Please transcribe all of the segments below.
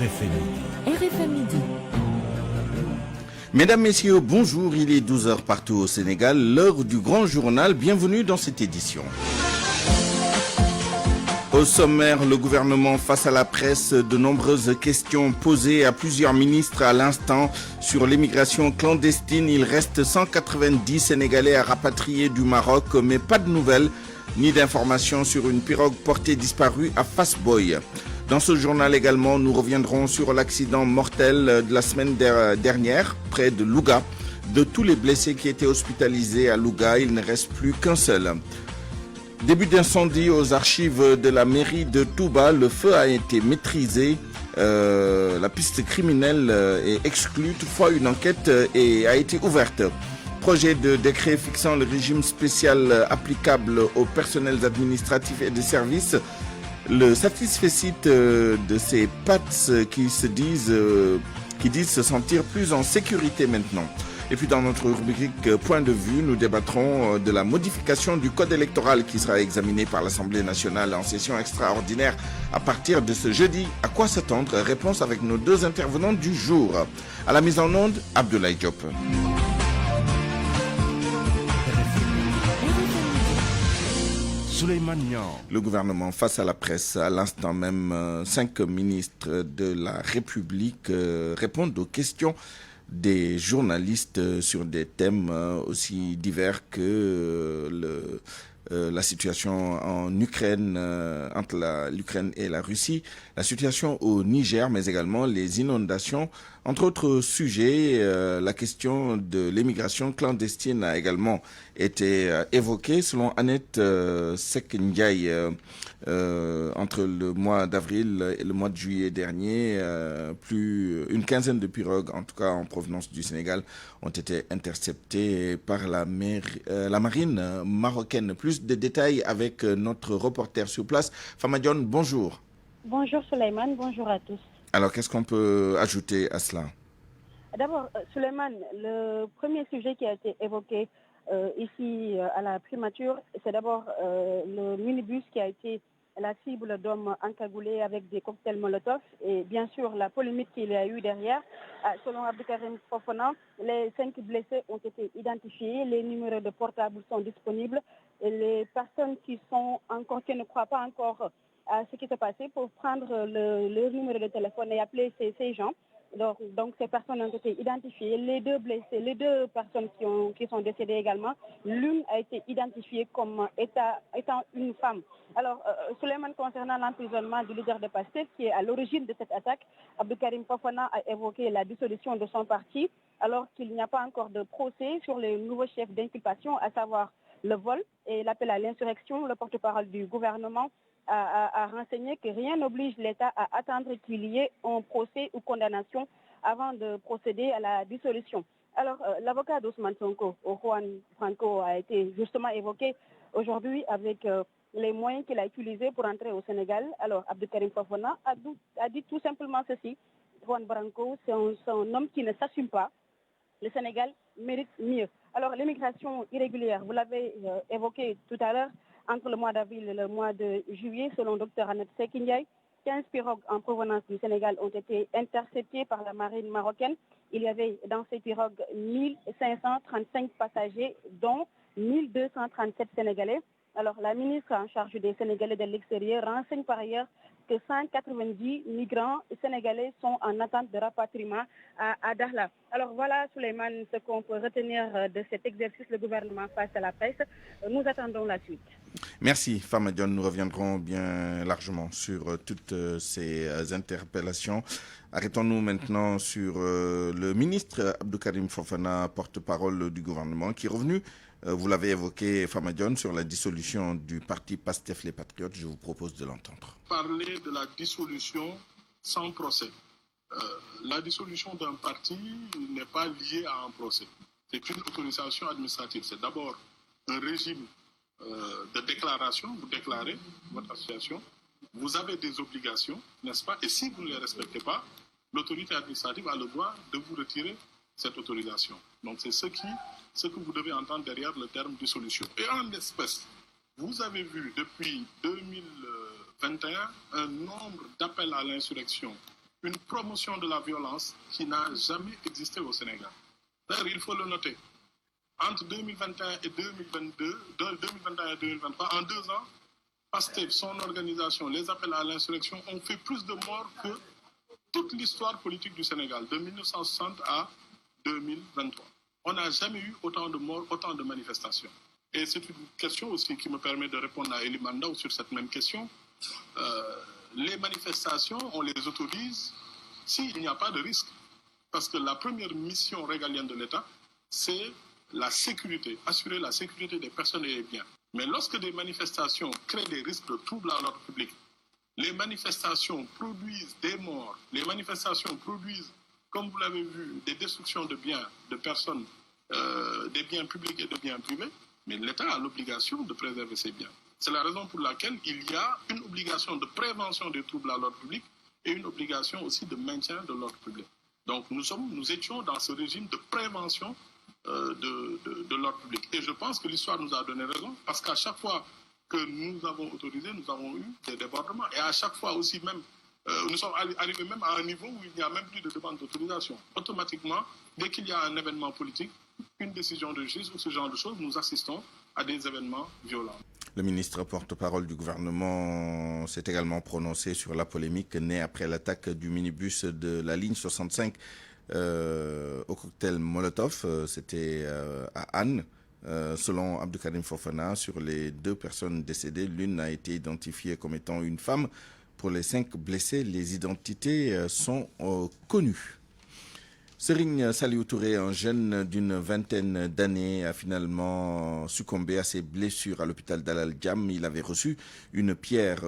RFM Midi. RFM Midi. Mesdames, Messieurs, bonjour, il est 12 h partout au Sénégal, l'heure du grand journal, bienvenue dans cette édition. Au sommaire, le gouvernement face à la presse, de nombreuses questions posées à plusieurs ministres à l'instant sur l'immigration clandestine. Il reste 190 Sénégalais à rapatrier du Maroc, mais pas de nouvelles ni d'informations sur une pirogue portée disparue à Fass-Boye. Dans ce journal également, nous reviendrons sur l'accident mortel de la semaine dernière, près de Louga. De tous les blessés qui étaient hospitalisés à Louga, il ne reste plus qu'un seul. Début d'incendie aux archives de la mairie de Touba, le feu a été maîtrisé. La piste criminelle est exclue, toutefois une enquête a été ouverte. Projet de décret fixant le régime spécial applicable aux personnels administratifs et de services. Le satisfecit de ces PATS qui disent se sentir plus en sécurité maintenant. Et puis dans notre rubrique Point de vue, nous débattrons de la modification du code électoral qui sera examiné par l'Assemblée nationale en session extraordinaire à partir de ce jeudi. À quoi s'attendre? Réponse avec nos deux intervenants du jour. À la mise en onde, Abdoulaye Diop. Le gouvernement face à la presse, à l'instant même, 5 ministres de la République répondent aux questions des journalistes sur des thèmes aussi divers que la situation en Ukraine, entre l'Ukraine et la Russie, la situation au Niger, mais également les inondations. Entre autres sujets, la question de l'immigration clandestine a également été évoquée. Selon Annette Seck-Ndiaye, entre le mois d'avril et le mois de juillet dernier, une quinzaine de pirogues, en tout cas en provenance du Sénégal, ont été interceptées par la marine marocaine. Plus de détails avec notre reporter sur place, Famadione, bonjour. Bonjour Souleymane, bonjour à tous. Alors, qu'est-ce qu'on peut ajouter à cela? D'abord, Souleymane, le premier sujet qui a été évoqué ici à la primature, c'est d'abord le minibus qui a été la cible d'hommes encagoulés avec des cocktails Molotov et bien sûr la polémique qu'il y a eu derrière. Selon Abdoukarim Fofana, les 5 blessés ont été identifiés, les numéros de portable sont disponibles et les personnes qui ne croient pas encore à ce qui s'est passé pour prendre le numéro de téléphone et appeler ces gens. Donc ces personnes ont été identifiées. Les 2 blessés, les 2 personnes qui sont décédées également, l'une a été identifiée comme étant une femme. Alors, Souleymane, concernant l'emprisonnement du leader de PASTEF qui est à l'origine de cette attaque, Abdoukarim Fofana a évoqué la dissolution de son parti alors qu'il n'y a pas encore de procès sur les nouveaux chefs d'inculpation, à savoir le vol et l'appel à l'insurrection. Le porte-parole du gouvernement a renseigné que rien n'oblige l'État à attendre qu'il y ait un procès ou condamnation avant de procéder à la dissolution. Alors, l'avocat d'Ousmane Sonko, Juan Franco, a été justement évoqué aujourd'hui avec les moyens qu'il a utilisés pour entrer au Sénégal. Alors, Abdoukarim Fofana a dit tout simplement ceci. Juan Branco, c'est un homme qui ne s'assume pas. Le Sénégal mérite mieux. Alors, l'immigration irrégulière, vous l'avez évoqué tout à l'heure, entre le mois d'avril et le mois de juillet, selon Dr Annette Seck-Ndiaye, 15 pirogues en provenance du Sénégal ont été interceptées par la marine marocaine. Il y avait dans ces pirogues 1535 passagers, dont 1237 Sénégalais. Alors, la ministre en charge des Sénégalais de l'extérieur renseigne par ailleurs que 190 migrants sénégalais sont en attente de rapatriement à Dakhla. Alors voilà, Souleymane, ce qu'on peut retenir de cet exercice, le gouvernement face à la presse. Nous attendons la suite. Merci, Famadione. Nous reviendrons bien largement sur toutes ces interpellations. Arrêtons-nous maintenant sur le ministre Abdoukarim Fofana, porte-parole du gouvernement, qui est revenu, vous l'avez évoqué, Famadione, sur la dissolution du parti PASTEF les Patriotes. Je vous propose de l'entendre. Parler de la dissolution sans procès. La dissolution d'un parti n'est pas liée à un procès. C'est une autorisation administrative. C'est d'abord un régime de déclaration. Vous déclarez votre association. Vous avez des obligations, n'est-ce pas? Et si vous ne les respectez pas, l'autorité administrative a le droit de vous retirer cette autorisation. Donc c'est ce que vous devez entendre derrière le terme dissolution. Et en espèce, vous avez vu depuis 2021 un nombre d'appels à l'insurrection une promotion de la violence qui n'a jamais existé au Sénégal. D'ailleurs, il faut le noter. Entre 2021 et 2023, en 2 ans, PASTEF, son organisation, les appels à l'insurrection ont fait plus de morts que toute l'histoire politique du Sénégal, de 1960 à 2023. On n'a jamais eu autant de morts, autant de manifestations. Et c'est une question aussi qui me permet de répondre à Elie Mandaou sur cette même question. Les manifestations, on les autorise s'il n'y a pas de risque. Parce que la première mission régalienne de l'État, c'est la sécurité, assurer la sécurité des personnes et des biens. Mais lorsque des manifestations créent des risques de troubles à l'ordre public, les manifestations produisent des morts, les manifestations produisent, comme vous l'avez vu, des destructions de biens, de personnes, des biens publics et de biens privés, mais l'État a l'obligation de préserver ces biens. C'est la raison pour laquelle il y a une obligation de prévention des troubles à l'ordre public et une obligation aussi de maintien de l'ordre public. Donc nous étions dans ce régime de prévention de l'ordre public. Et je pense que l'histoire nous a donné raison, parce qu'à chaque fois que nous avons autorisé, nous avons eu des débordements. Et à chaque fois aussi même, nous sommes arrivés même à un niveau où il n'y a même plus de demande d'autorisation. Automatiquement, dès qu'il y a un événement politique, une décision de justice ou ce genre de choses, nous assistons à des événements violents. Le ministre porte-parole du gouvernement s'est également prononcé sur la polémique née après l'attaque du minibus de la ligne 65 au cocktail Molotov. C'était à Anne. Selon Abdoukarim Fofana, sur les 2 personnes décédées, l'une a été identifiée comme étant une femme. Pour les 5 blessés, les identités sont connues. Serigne Saliou Touré, un jeune d'une vingtaine d'années, a finalement succombé à ses blessures à l'hôpital d'Al Djam. Il avait reçu une pierre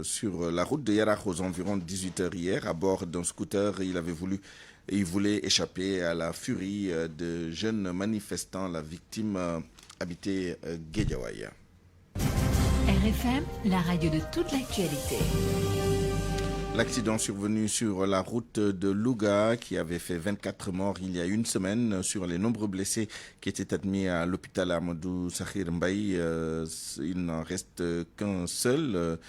sur la route de Yarakh aux environs de 18h hier. À bord d'un scooter, il voulait échapper à la furie de jeunes manifestants. La victime habitait Guédiawaye. RFM, la radio de toute l'actualité. L'accident survenu sur la route de Louga qui avait fait 24 morts il y a une semaine, sur les nombreux blessés qui étaient admis à l'hôpital Amadou Sakhir Mbaye, il n'en reste qu'un seul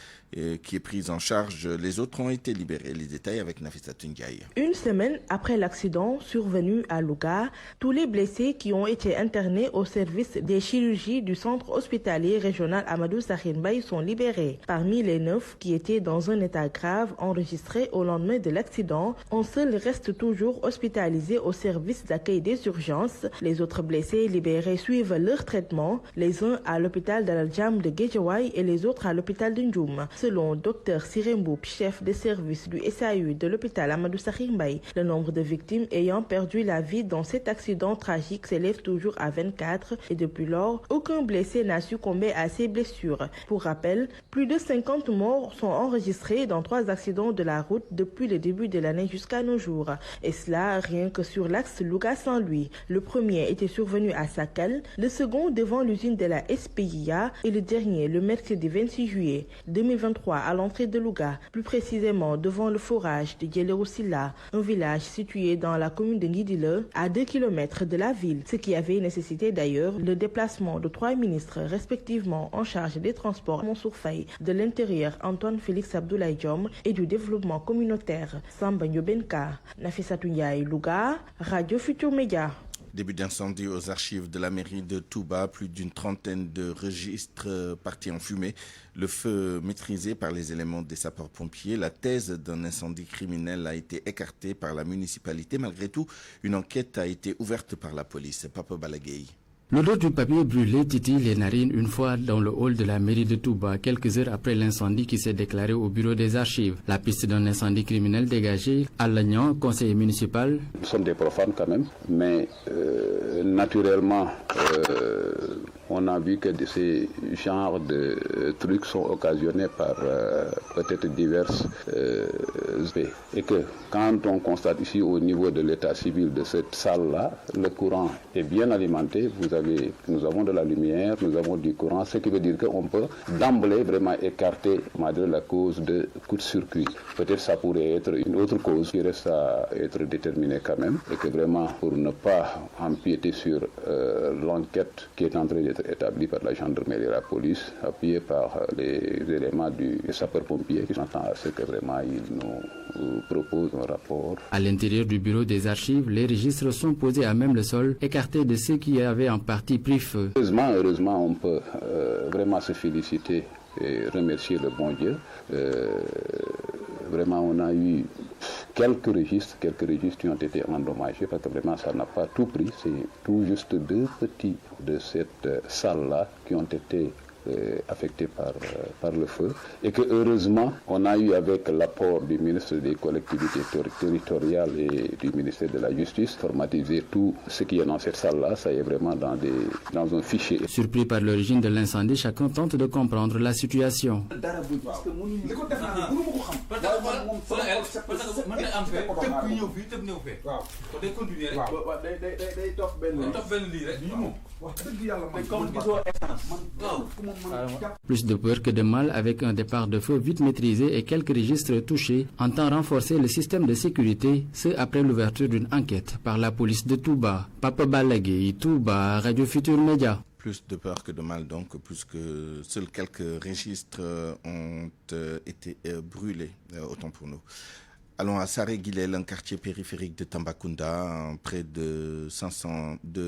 qui est pris en charge. Les autres ont été libérés. Les détails avec Nafisa Ndiaye. Une semaine après l'accident survenu à Louga, tous les blessés qui ont été internés au service des chirurgies du centre hospitalier régional Amadou Sakhir Mbaye sont libérés. Parmi les 9 qui étaient dans un état grave enregistrés au lendemain de l'accident, un seul reste toujours hospitalisé au service d'accueil des urgences. Les autres blessés libérés suivent leur traitement, les uns à l'hôpital d'Al Djam de Guédiawaye et les autres à l'hôpital de Ndioum. Selon Dr Sirembou, chef de service du SAU de l'hôpital Amadou Sakhir Mbaye, le nombre de victimes ayant perdu la vie dans cet accident tragique s'élève toujours à 24 et depuis lors, aucun blessé n'a succombé à ces blessures. Pour rappel, plus de 50 morts sont enregistrés dans 3 accidents de la route depuis le début de l'année jusqu'à nos jours. Et cela rien que sur l'axe Louga-Saint-Louis. Le premier était survenu à Sakal, le second devant l'usine de la SPIA et le dernier le mercredi 26 juillet 2023 à l'entrée de Louga, plus précisément devant le forage de Djelerou-Silla, un village situé dans la commune de Ngidile, à 2 km de la ville, ce qui avait nécessité d'ailleurs le déplacement de 3 ministres respectivement en charge des transports Mansour Faye, de l'Intérieur Antoine Félix Abdoulaye Diom et du développement communautaire Samba Nyobenka. Nafissatou Ndiaye, Louga, Radio Futur Média. Début d'incendie aux archives de la mairie de Touba, plus d'une trentaine de registres partis en fumée. Le feu maîtrisé par les éléments des sapeurs-pompiers. La thèse d'un incendie criminel a été écartée par la municipalité. Malgré tout, une enquête a été ouverte par la police. Papa Balagay. L'odeur du papier brûlé titille les narines une fois dans le hall de la mairie de Touba, quelques heures après l'incendie qui s'est déclaré au bureau des archives. La piste d'un incendie criminel dégagé. Alagnan, conseiller municipal. Nous sommes des profanes quand même, mais naturellement, on a vu que ces genres de trucs sont occasionnés par peut-être diverses aspects. Et que quand on constate ici au niveau de l'état civil de cette salle-là, le courant est bien alimenté. Nous avons de la lumière, nous avons du courant, ce qui veut dire qu'on peut d'emblée vraiment écarter la cause de court-circuit. Peut-être ça pourrait être une autre cause qui reste à être déterminée quand même, et que vraiment pour ne pas empiéter sur l'enquête qui est en train d'être établis par la gendarmerie et la police, appuyés par les éléments du sapeur-pompier qui s'entend à ce que vraiment ils nous proposent un rapport. À l'intérieur du bureau des archives, les registres sont posés à même le sol, écartés de ceux qui avaient en partie pris feu. Heureusement, on peut vraiment se féliciter et remercier le bon Dieu. Vraiment, on a eu quelques registres qui ont été endommagés parce que vraiment ça n'a pas tout pris. C'est tout juste 2 petits de cette salle-là qui ont été affectés par le feu et que heureusement on a eu avec l'apport du ministre des collectivités territoriales et du ministère de la Justice formatiser tout ce qui est dans cette salle-là, ça est vraiment dans un fichier. Surpris par l'origine de l'incendie, chacun tente de comprendre la situation. Plus de peur que de mal, avec un départ de feu vite maîtrisé et quelques registres touchés, entend renforcer le système de sécurité, ce après l'ouverture d'une enquête par la police de Touba. Papa Balagé, Touba, Radio Futur Média. Plus de peur que de mal, donc, puisque seuls quelques registres ont été brûlés, autant pour nous. Allons à Saré-Guilel, un quartier périphérique de Tambacounda. Près de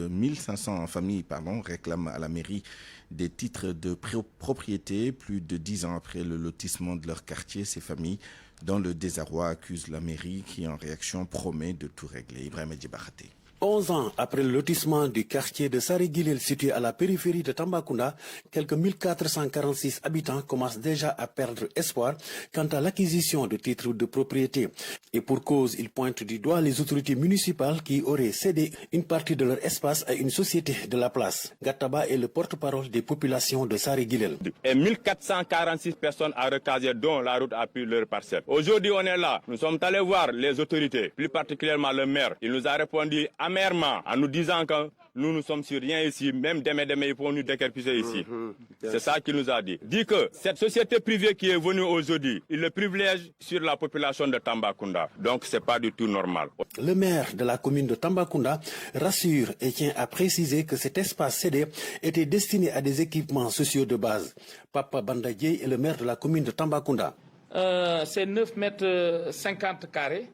1500 familles réclament à la mairie des titres de propriété. Plus de 10 ans après le lotissement de leur quartier, ces familles, dans le désarroi, accusent la mairie qui, en réaction, promet de tout régler. Ibrahim Djibaraté. 11 ans après le lotissement du quartier de Saré-Guilel situé à la périphérie de Tambacounda, quelques 1446 habitants commencent déjà à perdre espoir quant à l'acquisition de titres de propriété. Et pour cause, ils pointent du doigt les autorités municipales qui auraient cédé une partie de leur espace à une société de la place. Gattaba est le porte-parole des populations de Saré-Guilel. Et 1446 personnes à recaser dont la route a pris leur parcelle. Aujourd'hui, on est là. Nous sommes allés voir les autorités, plus particulièrement le maire. Il nous a répondu amèrement en nous disant que nous ne sommes sur rien ici, même demain ils vont nous décarpisser ici. C'est ça qu'il nous a dit. Dit que cette société privée qui est venue aujourd'hui, il le privilège sur la population de Tambacounda. Donc c'est pas du tout normal. Le maire de la commune de Tambacounda rassure et tient à préciser que cet espace cédé était destiné à des équipements sociaux de base. Papa Bandadié est le maire de la commune de Tambacounda. C'est 9 mètres 50 carrés.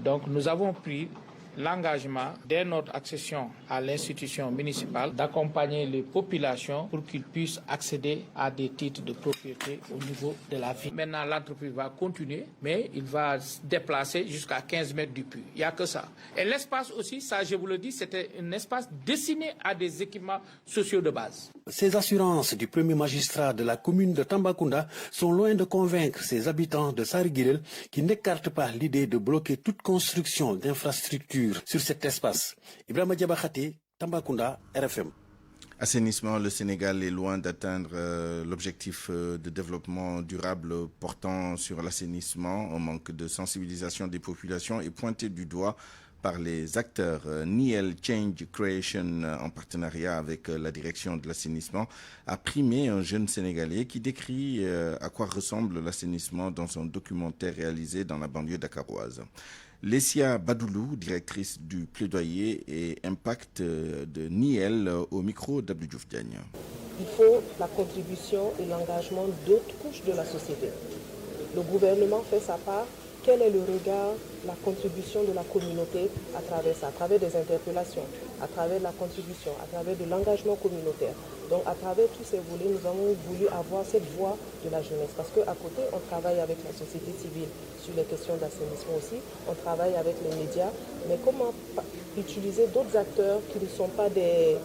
Donc nous avons pris l'engagement, dès notre accession à l'institution municipale, d'accompagner les populations pour qu'ils puissent accéder à des titres de propriété au niveau de la ville. Maintenant, l'entreprise va continuer, mais il va se déplacer jusqu'à 15 mètres du puits. Il n'y a que ça. Et l'espace aussi, ça je vous le dis, c'était un espace destiné à des équipements sociaux de base. Ces assurances du premier magistrat de la commune de Tambacounda sont loin de convaincre ses habitants de Saré-Guilel qui n'écartent pas l'idée de bloquer toute construction d'infrastructures sur cet espace. Ibrahima Diabakhate, Tambacounda, RFM. Assainissement, le Sénégal est loin d'atteindre l'objectif de développement durable portant sur l'assainissement. Un manque de sensibilisation des populations est pointé du doigt par les acteurs. Niel Change Creation, en partenariat avec la direction de l'assainissement, a primé un jeune Sénégalais qui décrit à quoi ressemble l'assainissement dans son documentaire réalisé dans la banlieue dakaroise. Lessia Badoulou, directrice du plaidoyer et impact de Niel, au micro d'Abdou Diouf Diagne. Il faut la contribution et l'engagement d'autres couches de la société. Le gouvernement fait sa part. Quel est le regard, la contribution de la communauté à travers ça, à travers des interpellations, à travers la contribution, à travers de l'engagement communautaire. Donc à travers tous ces volets, nous avons voulu avoir cette voix de la jeunesse. Parce qu'à côté, on travaille avec la société civile sur les questions d'assainissement aussi, on travaille avec les médias, mais comment utiliser d'autres acteurs qui ne sont pas des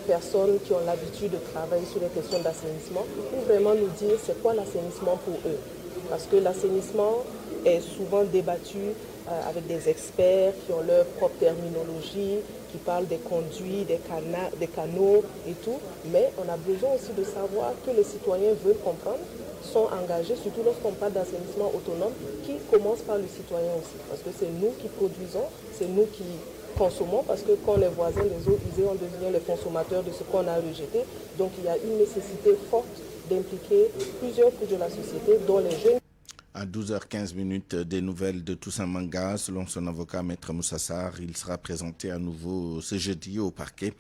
personnes qui ont l'habitude de travailler sur les questions d'assainissement, pour vraiment nous dire c'est quoi l'assainissement pour eux. Parce que l'assainissement est souvent débattu avec des experts qui ont leur propre terminologie, qui parlent des conduits, des canaux et tout. Mais on a besoin aussi de savoir que les citoyens veulent comprendre, sont engagés, surtout lorsqu'on parle d'assainissement autonome, qui commence par le citoyen aussi. Parce que c'est nous qui produisons, c'est nous qui consommons, parce que quand les voisins des autres disaient on devient les consommateurs de ce qu'on a rejeté. Donc il y a une nécessité forte d'impliquer plusieurs couches de la société, dont les jeunes. À 12h15, des nouvelles de Toussaint Manga. Selon son avocat, Maître Moussa Sarr, il sera présenté à nouveau ce jeudi au parquet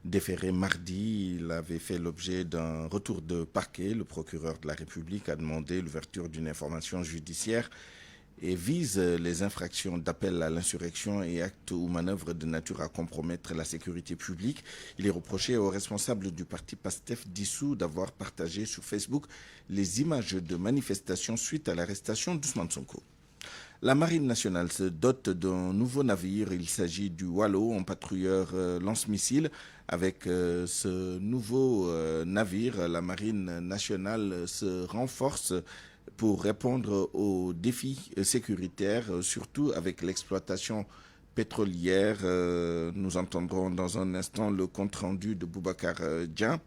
Déféré mardi, il avait fait l'objet d'un retour de parquet. Le procureur de la République a demandé l'ouverture d'une information judiciaire et vise les infractions d'appel à l'insurrection et actes ou manœuvres de nature à compromettre la sécurité publique. Il est reproché aux responsables du parti PASTEF dissous d'avoir partagé sur Facebook les images de manifestations suite à l'arrestation d'Ousmane Sonko. La Marine nationale se dote d'un nouveau navire. Il s'agit du Wallo, un patrouilleur lance-missile. Avec ce nouveau navire, la Marine nationale se renforce pour répondre aux défis sécuritaires, surtout avec l'exploitation pétrolière. Nous entendrons dans un instant le compte-rendu de Boubacar Dian.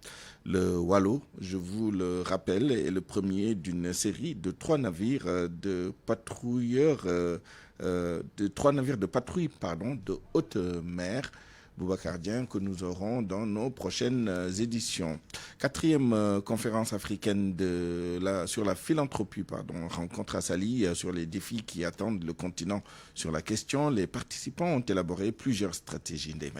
Le Wallo, je vous le rappelle, est le premier d'une série de 3 navires de patrouilleurs, de patrouille de haute mer. Boubacar Dian, que nous aurons dans nos prochaines éditions. 4e conférence africaine sur la philanthropie, rencontre à Sali sur les défis qui attendent le continent sur la question. Les participants ont élaboré plusieurs stratégies. Ndeye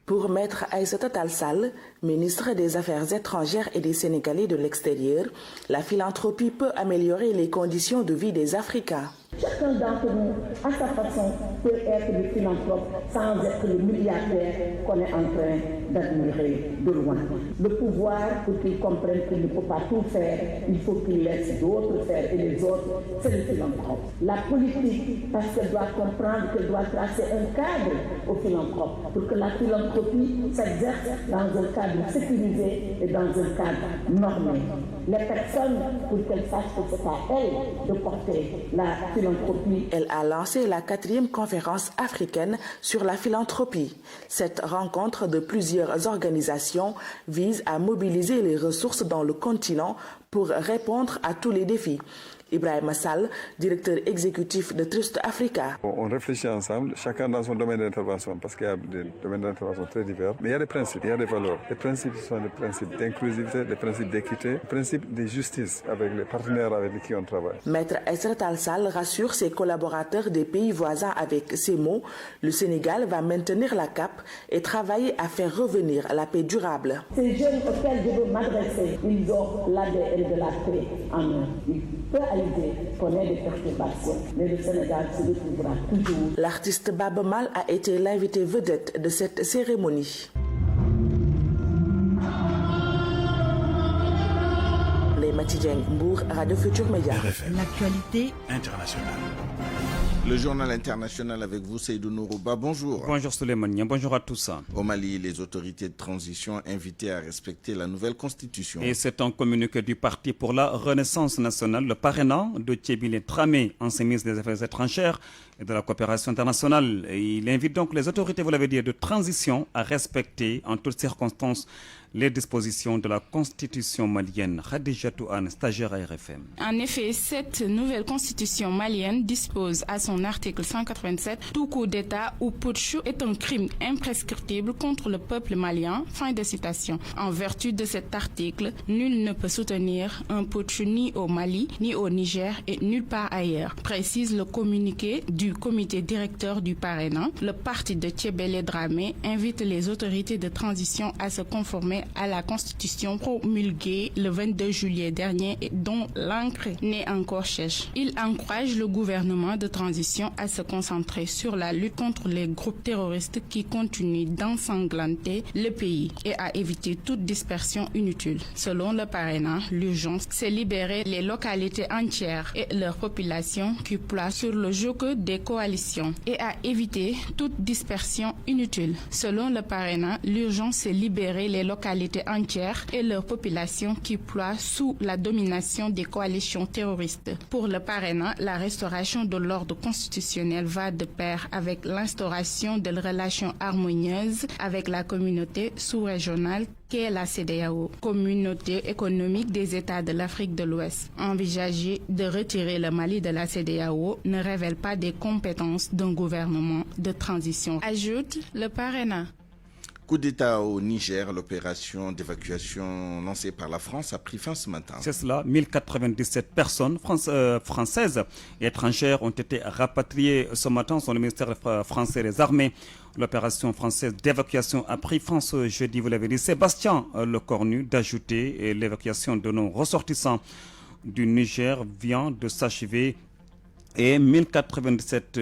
Pour Maître Aïssata Tall Sall, ministre des Affaires étrangères et des Sénégalais de l'extérieur, la philanthropie peut améliorer les conditions de vie des Africains. Chacun d'entre nous, à sa façon, peut être le philanthrope sans être le milliardaire qu'on est en train d'admirer de loin. Le pouvoir, pour qu'ils comprennent qu'il ne peut pas tout faire, il faut qu'il laisse d'autres faire, et les autres, c'est le philanthrope. La politique, parce qu'elle doit comprendre qu'elle doit tracer un cadre au philanthrope, pour que la philanthropie s'exerce dans un cadre sécurisé et dans un cadre normé. Les personnes, pour qu'elles sachent que c'est à elles de porter la philanthropie. Elle a lancé la 4e conférence africaine sur la philanthropie. Cette rencontre de plusieurs organisations vise à mobiliser les ressources dans le continent pour répondre à tous les défis. Ibrahima Sall, directeur exécutif de Trust Africa. On réfléchit ensemble, chacun dans son domaine d'intervention, parce qu'il y a des domaines d'intervention très divers. Mais il y a des principes, il y a des valeurs. Les principes sont des principes d'inclusivité, des principes d'équité, des principes de justice avec les partenaires avec qui on travaille. Maître Aïssata Tall Sall rassure ses collaborateurs des pays voisins avec ces mots. Le Sénégal va maintenir la cape et travailler à faire revenir la paix durable. Ces jeunes auxquels je veux m'adresser, ils ont l'ADN de la paix en eux. Connaît des perturbations, mais le Sénégal se retrouvera toujours. L'artiste Baba Mal a été l'invité vedette de cette cérémonie. Les Matidjeng Mbour, Radio Futur Média. L'actualité internationale. Le journal international avec vous, Seydou Nourouba. Bonjour. Bonjour Souleymane, bonjour à tous. Au Mali, les autorités de transition invitées à respecter la nouvelle constitution. Et c'est un communiqué du Parti pour la Renaissance nationale, le parrainant de Thiébile Tramé, ancien ministre des Affaires étrangères et de la coopération internationale. Et il invite donc les autorités, vous l'avez dit, de transition à respecter en toutes circonstances les dispositions de la constitution malienne. Khadija Touane, stagiaire à RFM. En effet, cette nouvelle constitution malienne dispose à son article 187 tout coup d'État ou putsch est un crime imprescriptible contre le peuple malien. Fin de citation. En vertu de cet article, nul ne peut soutenir un putsch ni au Mali, ni au Niger et nulle part ailleurs, précise le communiqué du comité directeur du parrainant. Le parti de Thiébile Dramé invite les autorités de transition à se conformer à la constitution promulguée le 22 juillet dernier et dont l'encre n'est encore sèche. Il encourage le gouvernement de transition à se concentrer sur la lutte contre les groupes terroristes qui continuent d'ensanglanter le pays et à éviter toute dispersion inutile. Selon le parrainant, l'urgence, c'est libérer les localités entières et leur population qui ploient sur le joug des coalitions et à éviter toute dispersion inutile. Selon le parrainant, l'urgence, c'est libérer les localités entières et leur population qui ploient sous la domination des coalitions terroristes. Pour le parrainant, la restauration de l'ordre constitutionnel va de pair avec l'instauration de relations harmonieuses avec la communauté sous-régionale qu'est la CEDEAO, communauté économique des États de l'Afrique de l'Ouest. Envisager de retirer le Mali de la CEDEAO ne révèle pas des compétences d'un gouvernement de transition, ajoute le parrainant. Coup d'État au Niger, l'opération d'évacuation lancée par la France a pris fin ce matin. C'est cela, 1097 personnes françaises et étrangères ont été rapatriées ce matin sur le ministère français des Armées. L'opération française d'évacuation a pris fin ce jeudi, vous l'avez dit. Sébastien Lecornu d'ajouter l'évacuation de nos ressortissants du Niger vient de s'achever. Et 1097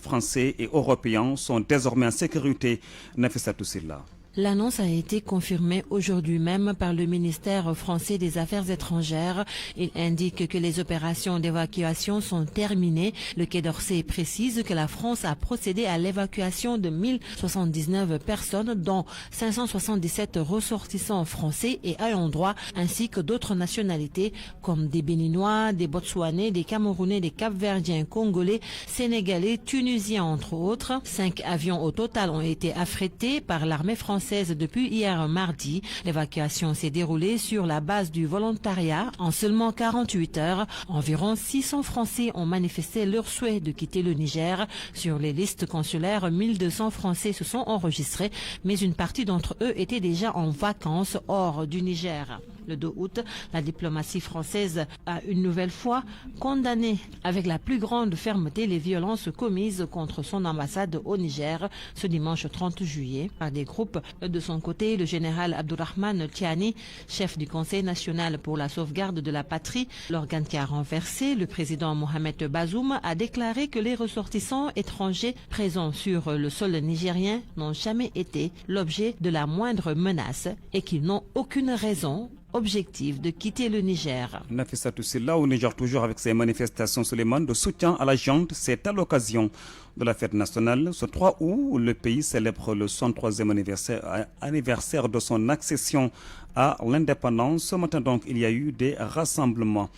Français et Européens sont désormais en sécurité. Nafissa Toussila. L'annonce a été confirmée aujourd'hui même par le ministère français des Affaires étrangères. Il indique que les opérations d'évacuation sont terminées. Le Quai d'Orsay précise que la France a procédé à l'évacuation de 1079 personnes, dont 577 ressortissants français et ayant droit, ainsi que d'autres nationalités comme des Béninois, des Botswanais, des Camerounais, des Cap-Verdiens, Congolais, Sénégalais, Tunisiens entre autres. 5 avions au total ont été affrétés par l'armée française depuis hier mardi. L'évacuation s'est déroulée sur la base du volontariat. En seulement 48 heures, environ 600 Français ont manifesté leur souhait de quitter le Niger. Sur les listes consulaires, 1200 Français se sont enregistrés, mais une partie d'entre eux étaient déjà en vacances hors du Niger. Le 2 août, la diplomatie française a une nouvelle fois condamné avec la plus grande fermeté les violences commises contre son ambassade au Niger ce dimanche 30 juillet par des groupes. De son côté, le général Abdourahmane Tiani, chef du Conseil national pour la sauvegarde de la patrie, l'organe qui a renversé le président Mohamed Bazoum, a déclaré que les ressortissants étrangers présents sur le sol nigérien n'ont jamais été l'objet de la moindre menace et qu'ils n'ont aucune raison objectif de quitter le Niger. Nafissa Toussila, au Niger, toujours avec ces manifestations Suleiman de soutien à la junte, c'est à l'occasion de la fête nationale. Ce 3 août, le pays célèbre le 103e anniversaire de son accession à l'indépendance. Ce matin, donc, il y a eu des rassemblements.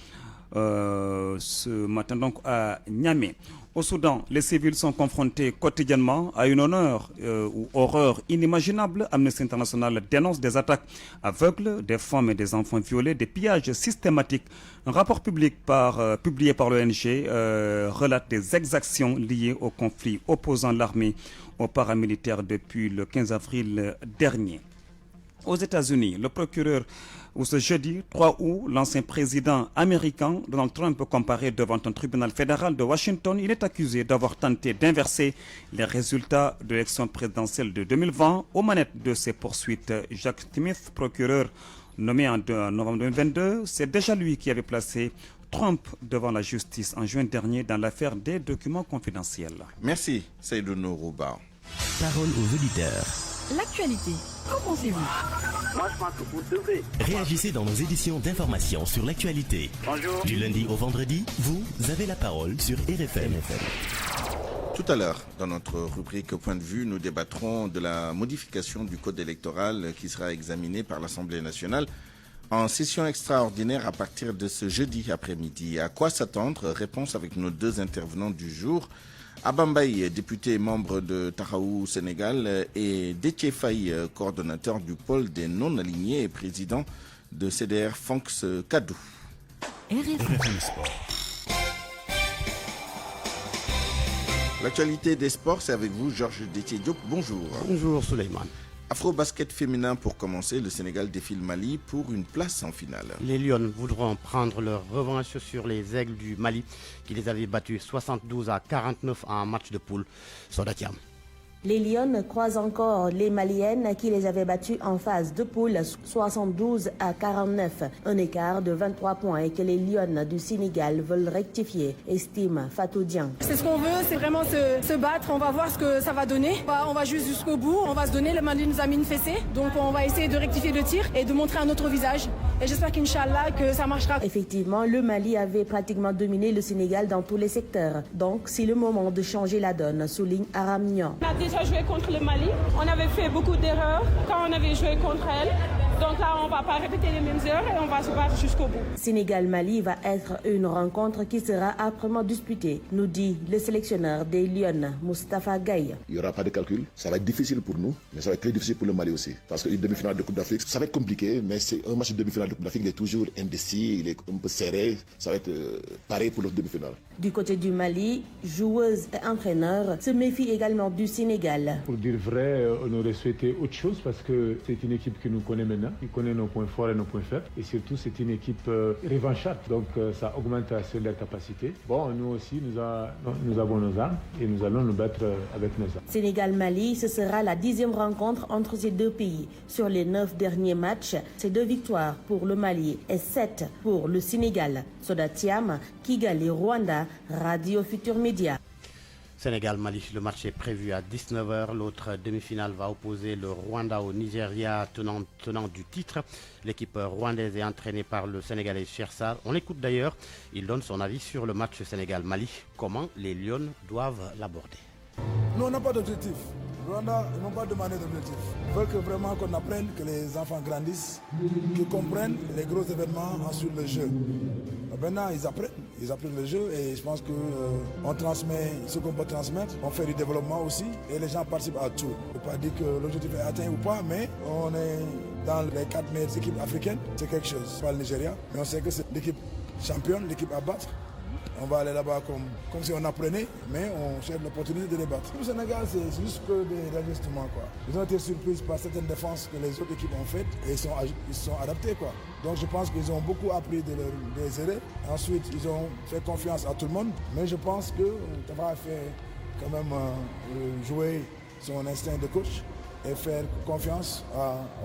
Ce matin, donc, à Niamey. Au Soudan, les civils sont confrontés quotidiennement à une horreur inimaginable. Amnesty International dénonce des attaques aveugles, des femmes et des enfants violés, des pillages systématiques. Un rapport publié par l'ONG relate des exactions liées au conflit opposant l'armée aux paramilitaires depuis le 15 avril dernier. Aux États-Unis, le procureur, ce jeudi 3 août, l'ancien président américain Donald Trump comparé devant un tribunal fédéral de Washington. Il est accusé d'avoir tenté d'inverser les résultats de l'élection présidentielle de 2020. Aux manettes de ces poursuites, Jack Smith, procureur nommé en novembre 2022, c'est déjà lui qui avait placé Trump devant la justice en juin dernier dans l'affaire des documents confidentiels. Merci, Seydou Nourouba. Parole aux auditeurs. L'actualité, qu'en pensez-vous? Moi, je pense que vous devez. Réagissez dans nos éditions d'information sur l'actualité. Bonjour. Du lundi au vendredi, vous avez la parole sur RFM. Tout à l'heure, dans notre rubrique Point de vue, nous débattrons de la modification du code électoral qui sera examinée par l'Assemblée nationale en session extraordinaire à partir de ce jeudi après-midi. À quoi s'attendre? Réponse avec nos 2 intervenants du jour. Abambaye, député et membre de Tahaou Sénégal, et Déthié Faye, coordonnateur du pôle des non-alignés et président de CDR Fonks Kadou. RFM Sport. L'actualité des sports, c'est avec vous, Georges Déthié Diop. Bonjour. Bonjour, Souleymane. Afro-basket féminin pour commencer, le Sénégal défie le Mali pour une place en finale. Les Lions voudront prendre leur revanche sur les Aigles du Mali qui les avaient battus 72-49 en match de poule. Sodatiam. Les Lions croisent encore les Maliennes qui les avaient battues en phase de poule 72-49. Un écart de 23 points et que les Lions du Sénégal veulent rectifier, estime Fatou Dian. C'est ce qu'on veut, c'est vraiment se battre. On va voir ce que ça va donner. On va juste jusqu'au bout. On va se donner. Le Mali nous a mis une fessée. Donc on va essayer de rectifier le tir et de montrer un autre visage. Et j'espère qu'Inch'Allah que ça marchera. Effectivement, le Mali avait pratiquement dominé le Sénégal dans tous les secteurs. Donc c'est le moment de changer la donne, souligne Aram Niang. Déjà joué contre le Mali, on avait fait beaucoup d'erreurs quand on avait joué contre elle. Donc là, on ne va pas répéter les mêmes erreurs et on va se battre jusqu'au bout. Sénégal-Mali va être une rencontre qui sera âprement disputée, nous dit le sélectionneur des Lions, Moustapha Gaye. Il n'y aura pas de calcul. Ça va être difficile pour nous, mais ça va être très difficile pour le Mali aussi. Parce qu'une demi-finale de Coupe d'Afrique, ça va être compliqué, mais c'est un match de demi-finale de Coupe d'Afrique, il est toujours indécis, il est un peu serré. Ça va être pareil pour l'autre demi-finale. Du côté du Mali, joueuses et entraîneurs se méfient également du Sénégal. Pour dire vrai, on aurait souhaité autre chose parce que c'est une équipe que nous connaît maintenant, qui connaît nos points forts et nos points faibles. Et surtout, c'est une équipe revancharde, donc ça augmente sur la capacité. Bon, nous aussi, nous avons nos armes et nous allons nous battre avec nos armes. Sénégal-Mali, ce sera la 10e rencontre entre ces deux pays. Sur les 9 derniers matchs, c'est 2 victoires pour le Mali et 7 pour le Sénégal. Soda Thiam, Kigali, Rwanda, Radio Futur Média. Sénégal-Mali, le match est prévu à 19h. L'autre demi-finale va opposer le Rwanda au Nigeria, tenant du titre. L'équipe rwandaise est entraînée par le Sénégalais Chersar. On l'écoute d'ailleurs. Il donne son avis sur le match Sénégal-Mali. Comment les Lions doivent l'aborder. Nous, on n'a pas d'objectif. Rwanda, ils n'ont pas demandé d'objectif. Ils veulent que vraiment qu'on apprenne, que les enfants grandissent, qu'ils comprennent les gros événements, ensuite le jeu. Maintenant, ils apprennent le jeu et je pense qu'on transmet ce qu'on peut transmettre. On fait du développement aussi et les gens participent à tout. Je ne peux pas dire que l'objectif est atteint ou pas, mais on est dans les 4 meilleures équipes africaines. C'est quelque chose. Pas le Nigeria, mais on sait que c'est l'équipe championne, l'équipe à battre. On va aller là-bas comme si on apprenait, mais on cherche l'opportunité de les battre. Le Sénégal, c'est juste que des ajustements. Ils ont été surpris par certaines défenses que les autres équipes ont faites et ils sont adaptés. Donc je pense qu'ils ont beaucoup appris des erreurs. Ensuite, ils ont fait confiance à tout le monde. Mais je pense que ça va faire quand même jouer son instinct de coach et faire confiance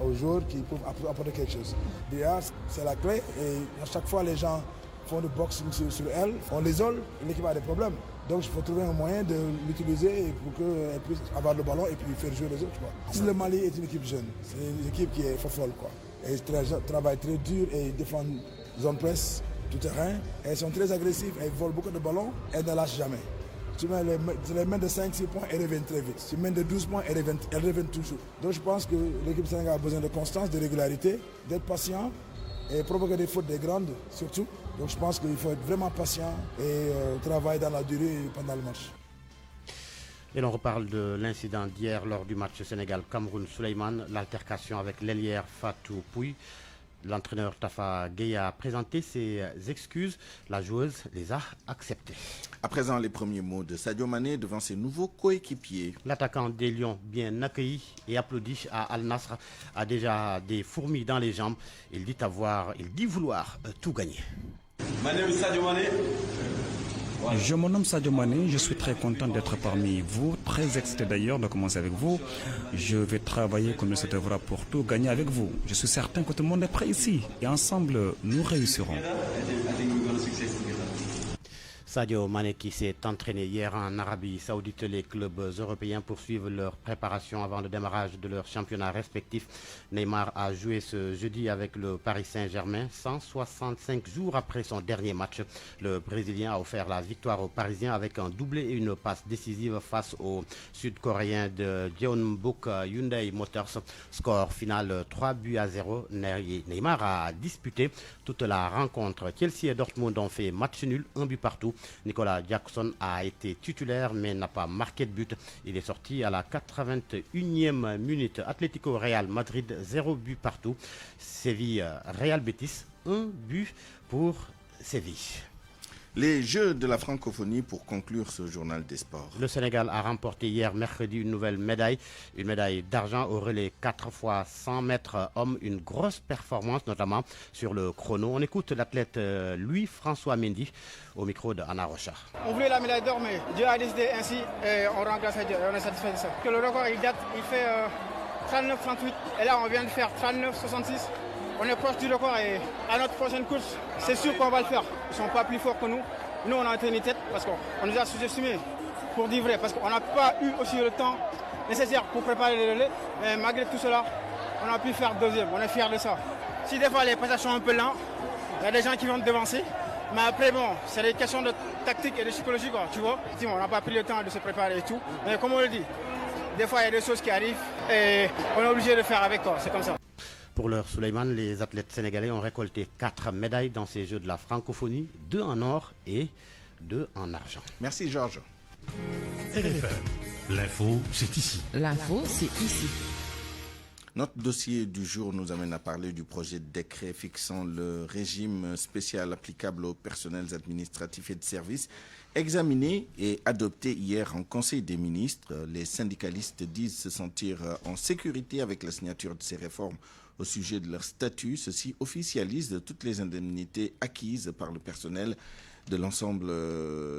aux joueurs qui peuvent apporter quelque chose. Déjà, c'est la clé et à chaque fois les gens font du boxing sur elle, on l'isole, l'équipe a des problèmes. Donc il faut trouver un moyen de l'utiliser pour qu'elle puisse avoir le ballon et puis faire jouer les autres. Si le Mali est une équipe jeune, c'est une équipe qui est folle. Et ils travaillent très dur et ils défendent zone presse, tout terrain. Et ils sont très agressifs, et ils volent beaucoup de ballons et ne lâchent jamais. Tu mets les mains de 5-6 points, elles reviennent très vite. Tu mets de 12 points, elles reviennent toujours. Donc je pense que l'équipe sénégalaise a besoin de constance, de régularité, d'être patient et provoquer des fautes des grandes surtout. Donc je pense qu'il faut être vraiment patient et travailler dans la durée pendant le match. Et l'on reparle de l'incident d'hier lors du match Sénégal-Cameroun. Souleymane, l'altercation avec l'ailière Fatou Pouy. L'entraîneur Tafa Gueye a présenté ses excuses. La joueuse les a acceptées. À présent, les premiers mots de Sadio Mané devant ses nouveaux coéquipiers. L'attaquant des Lions, bien accueilli et applaudi à Al Nassr, a déjà des fourmis dans les jambes. Il dit vouloir tout gagner. Sadio Mané. Je me nomme Sadio Mané, je suis très content d'être parmi vous, très excité d'ailleurs de commencer avec vous. Je vais travailler comme il se devra pour tout gagner avec vous. Je suis certain que tout le monde est prêt ici et ensemble nous réussirons. Sadio Mané qui s'est entraîné hier en Arabie Saoudite. Les clubs européens poursuivent leur préparation avant le démarrage de leur championnat respectif. Neymar a joué ce jeudi avec le Paris Saint-Germain. 165 jours après son dernier match, le Brésilien a offert la victoire aux Parisiens avec un doublé et une passe décisive face aux Sud-Coréens de Jeonbuk Hyundai Motors. Score final 3-0. Neymar a disputé toute la rencontre. Chelsea et Dortmund ont fait match nul, 1 but partout. Nicolas Jackson a été titulaire mais n'a pas marqué de but. Il est sorti à la 81e minute. Atlético Real Madrid, 0 but partout. Séville Real Betis, 1 but pour Séville. Les Jeux de la francophonie pour conclure ce journal des sports. Le Sénégal a remporté hier mercredi une nouvelle médaille. Une médaille d'argent au relais 4 x 100 mètres hommes. Une grosse performance notamment sur le chrono. On écoute l'athlète Louis-François Mendy au micro de Anna Rocha. On voulait la médaille d'or mais Dieu a décidé ainsi et on rend grâce à Dieu et on est satisfait de ça. Que le record il fait 39-38 et là on vient de faire 39-66. On est proche du record et à notre prochaine course, c'est sûr qu'on va le faire. Ils ne sont pas plus forts que nous. Nous, on a tenu tête parce qu'on nous a sous-estimés, pour dire vrai, parce qu'on n'a pas eu aussi le temps nécessaire pour préparer les relais. Mais malgré tout cela, on a pu faire deuxième. On est fiers de ça. Si des fois les passages sont un peu lents, il y a des gens qui vont te devancer. Mais après, bon, c'est des questions de tactique et de psychologie, quoi, tu vois. On n'a pas pris le temps de se préparer et tout. Mais comme on le dit, des fois, il y a des choses qui arrivent et on est obligé de faire avec, quoi. C'est comme ça. Pour l'heure, Souleymane, les athlètes sénégalais ont récolté 4 médailles dans ces Jeux de la francophonie, 2 en or et 2 en argent. Merci Georges. RFM, l'info, c'est ici. L'info, c'est ici. Notre dossier du jour nous amène à parler du projet de décret fixant le régime spécial applicable aux personnels administratifs et de services. Examiné et adopté hier en Conseil des ministres, les syndicalistes disent se sentir en sécurité avec la signature de ces réformes au sujet de leur statut. Ceci officialise toutes les indemnités acquises par le personnel de l'ensemble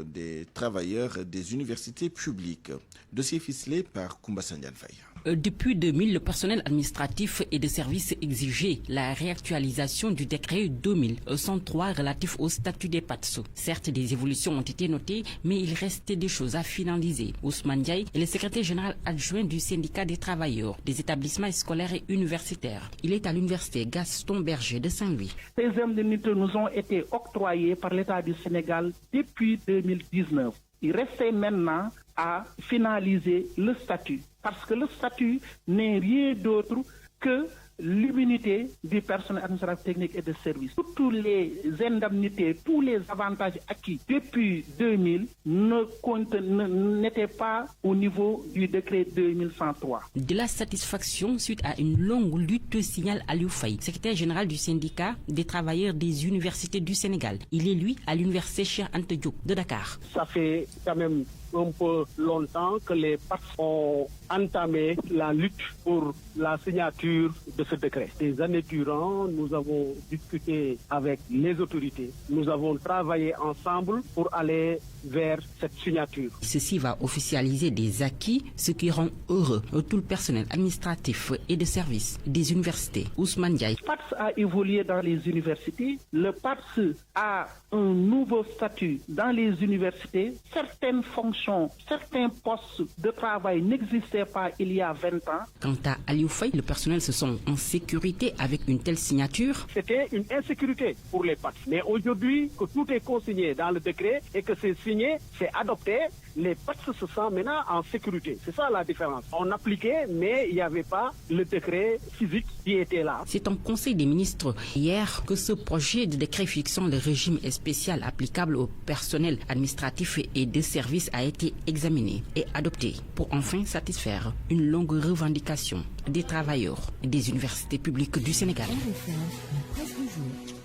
des travailleurs des universités publiques. Dossier ficelé par Koumba Sandiane Faye. Depuis 2000, le personnel administratif et de services exigeait la réactualisation du décret 2103 relatif au statut des PATSO. Certes, des évolutions ont été notées, mais il restait des choses à finaliser. Ousmane Diaye est le secrétaire général adjoint du syndicat des travailleurs des établissements scolaires et universitaires. Il est à l'université Gaston Berger de Saint-Louis. Ces indemnités nous ont été octroyées par l'État du Sénégal depuis 2019. Il restait maintenant à finaliser le statut. Parce que le statut n'est rien d'autre que l'immunité du personnel administratif, technique et de service. Toutes les indemnités, tous les avantages acquis depuis 2000 n'étaient pas au niveau du décret 2103. De la satisfaction suite à une longue lutte, signale Aliou Faye, secrétaire général du syndicat des travailleurs des universités du Sénégal. Il est lui à l'université Cheikh Anta Diop de Dakar. Ça fait quand même un peu longtemps que les partis ont entamé la lutte pour la signature de ce décret. Des années durant, nous avons discuté avec les autorités. Nous avons travaillé ensemble pour aller vers cette signature. Ceci va officialiser des acquis, ce qui rend heureux tout le personnel administratif et de service des universités. Ousmane Diaye. Le PATS a évolué dans les universités. Le PATS a un nouveau statut dans les universités. Certaines fonctions, certains postes de travail n'existaient pas il y a 20 ans. Quant à Aliou Faye, le personnel se sent en sécurité avec une telle signature. C'était une insécurité pour les PATS. Mais aujourd'hui, que tout est consigné dans le décret et que c'est signé, c'est adopté, les PATS se sentent maintenant en sécurité. C'est ça la différence. On appliquait, mais il n'y avait pas le décret physique qui était là. C'est en Conseil des ministres hier que ce projet de décret fixant le régime spécial applicable au personnel administratif et de services a été examiné et adopté pour enfin satisfaire une longue revendication des travailleurs des universités publiques du Sénégal.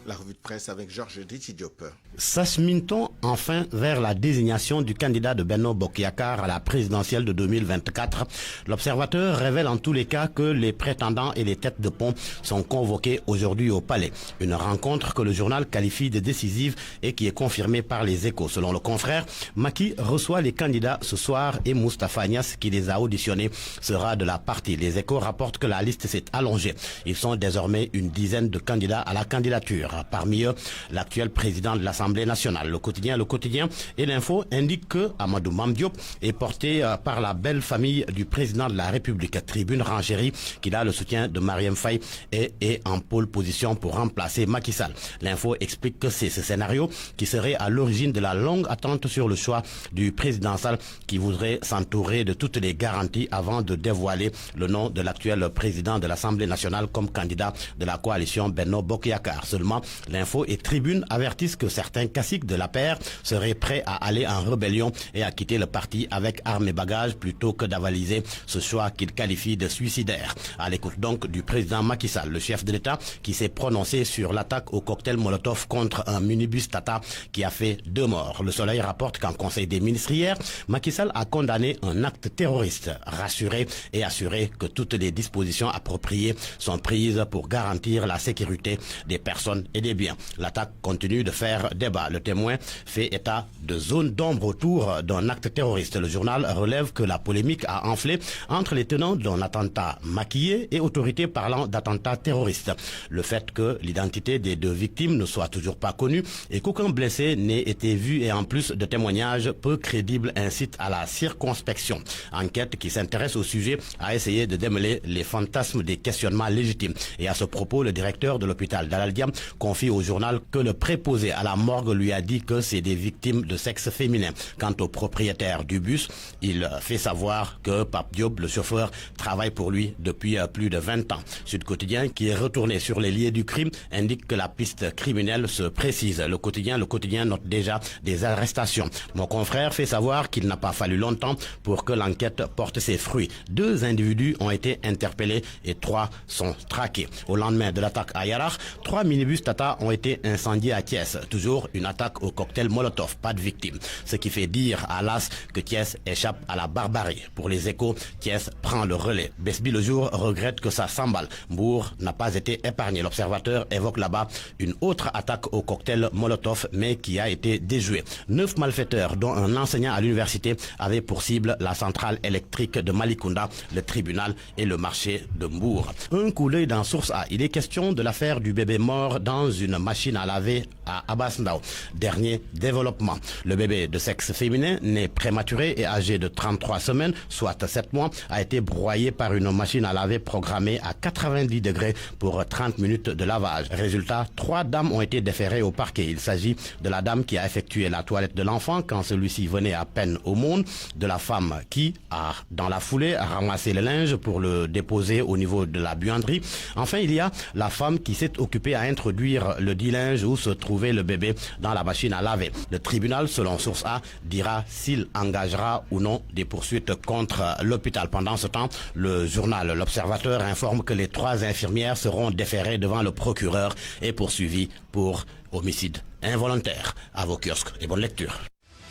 La revue de presse avec Georges Diop. S'achemine-t-on enfin vers la désignation du candidat de Benno Bokk Yakaar à la présidentielle de 2024? L'observateur révèle en tous les cas que les prétendants et les têtes de pont sont convoqués aujourd'hui au Palais. Une rencontre que le journal qualifie de décisive et qui est confirmée par les Échos. Selon le confrère, Macky reçoit les candidats ce soir et Moustapha Niasse, qui les a auditionnés, sera de la partie. Les Échos rapportent que la liste s'est allongée. Ils sont désormais une dizaine de candidats à la candidature. Parmi eux, l'actuel président de l'Assemblée nationale. Le quotidien et l'info indiquent que Amadou Mame Diop est porté par la belle famille du président de la République. Tribune Rangérie, qu'il a le soutien de Marième Faye et est en pole position pour remplacer Macky Sall. L'info explique que c'est ce scénario qui serait à l'origine de la longue attente sur le choix du président Sall, qui voudrait s'entourer de toutes les garanties avant de dévoiler le nom de l'actuel président de l'Assemblée nationale comme candidat de la coalition Benno Bokk Yakaar. Seulement, l'info et Tribune avertissent que certains caciques de la paire seraient prêts à aller en rébellion et à quitter le parti avec armes et bagages plutôt que d'avaliser ce choix qu'ils qualifient de suicidaire. À l'écoute donc du président Macky Sall, le chef de l'État qui s'est prononcé sur l'attaque au cocktail Molotov contre un minibus Tata qui a fait 2 morts. Le Soleil rapporte qu'en Conseil des ministres hier, Macky Sall a condamné un acte terroriste, rassuré et assuré que toutes les dispositions appropriées sont prises pour garantir la sécurité des personnes et des biens. L'attaque continue de faire débat. Le Témoin fait état de zones d'ombre autour d'un acte terroriste. Le journal relève que la polémique a enflé entre les tenants d'un attentat maquillé et autorités parlant d'attentats terroristes. Le fait que l'identité des 2 victimes ne soit toujours pas connue et qu'aucun blessé n'ait été vu et en plus de témoignages peu crédibles incite à la circonspection. Enquête qui s'intéresse au sujet a essayé de démêler les fantasmes des questionnements légitimes. Et à ce propos, le directeur de l'hôpital d'Al Diam confie au journal que le préposé à la morgue lui a dit que c'est des victimes de sexe féminin. Quant au propriétaire du bus, il fait savoir que Pape Diop, le chauffeur, travaille pour lui depuis plus de 20 ans. Sud Quotidien, qui est retourné sur les lieux du crime, indique que la piste criminelle se précise. Le quotidien note déjà des arrestations. Mon confrère fait savoir qu'il n'a pas fallu longtemps pour que l'enquête porte ses fruits. 2 individus ont été interpellés et 3 sont traqués. Au lendemain de l'attaque à Yarar, 3 minibus Tata ont été incendiés à Thiès. Toujours une attaque au cocktail Molotov, pas de victimes. Ce qui fait dire à l'AS que Thiès échappe à la barbarie. Pour les Échos, Thiès prend le relais. Besby le jour regrette que ça s'emballe. Mbour n'a pas été épargné. L'Observateur évoque là-bas une autre attaque au cocktail Molotov, mais qui a été déjouée. 9 malfaiteurs, dont un enseignant à l'université, avaient pour cible la centrale électrique de Malicounda, le tribunal et le marché de Mbour. Un coup d'œil dans Source A. Il est question de l'affaire du bébé mort dans une machine à laver à Abassndao. Dernier développement. Le bébé de sexe féminin, né prématuré et âgé de 33 semaines, soit 7 mois, a été broyé par une machine à laver programmée à 90 degrés pour 30 minutes de lavage. Résultat, 3 dames ont été déférées au parquet. Il s'agit de la dame qui a effectué la toilette de l'enfant quand celui-ci venait à peine au monde, de la femme qui a, dans la foulée, ramassé le linge pour le déposer au niveau de la buanderie. Enfin, il y a la femme qui s'est occupée à introduire le dit linge où se trouvait le bébé dans la machine à laver. Le tribunal, selon Source A, dira s'il engagera ou non des poursuites contre l'hôpital. Pendant ce temps, le journal L'Observateur informe que les 3 infirmières seront déférées devant le procureur et poursuivies pour homicide involontaire. À vos kiosques et bonne lecture.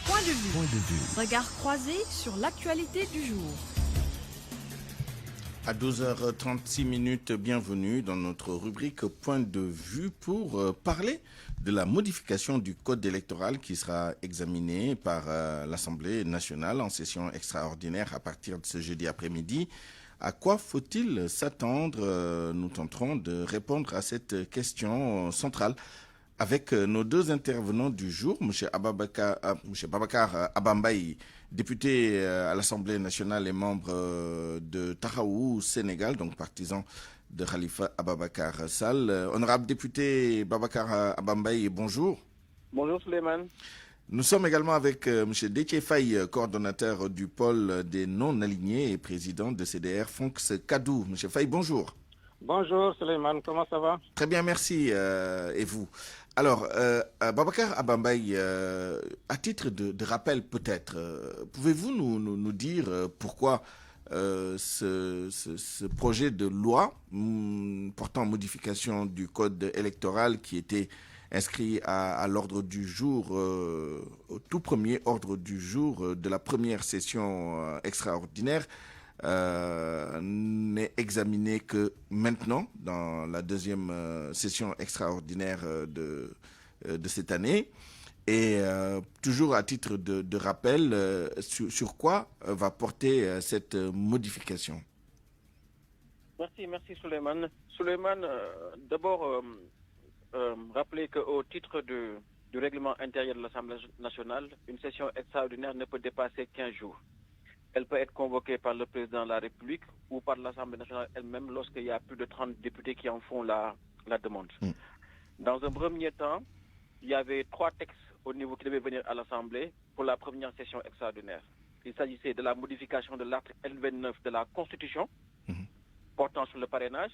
Point de vue. Regard croisé sur l'actualité du jour. À 12h36, bienvenue dans notre rubrique Point de vue pour parler de la modification du code électoral qui sera examiné par l'Assemblée nationale en session extraordinaire à partir de ce jeudi après-midi. À quoi faut-il s'attendre? Nous tenterons de répondre à cette question centrale avec nos 2 intervenants du jour, M. Babacar Abambaye, député à l'Assemblée nationale et membre de Tahaou Sénégal, donc partisan de Khalifa Ababakar Sall. Honorable député Babacar Abambaye, bonjour. Bonjour Suleiman. Nous sommes également avec M. Déthié Faye, coordonnateur du pôle des non-alignés et président de CDR Fonks Kadou. M. Faye, bonjour. Bonjour Suleiman, comment ça va? Très bien, merci. Et vous? Alors, Babacar Abambaye, à titre de rappel peut-être, pouvez-vous nous dire pourquoi ce projet de loi portant modification du code électoral qui était inscrit à l'ordre du jour, au tout premier ordre du jour de la première session extraordinaire, n'est examiné que maintenant, dans la deuxième session extraordinaire de cette année. Et toujours à titre de rappel, sur quoi va porter cette modification? Merci Suleiman. Suleiman, d'abord, rappeler qu'au titre du règlement intérieur de l'Assemblée nationale, une session extraordinaire ne peut dépasser 15 jours. Elle peut être convoquée par le président de la République ou par l'Assemblée nationale elle-même lorsqu'il y a plus de 30 députés qui en font la demande. Dans un premier temps, il y avait 3 textes au niveau qui devaient venir à l'Assemblée pour la première session extraordinaire. Il s'agissait de la modification de l'article L29 de la Constitution portant sur le parrainage.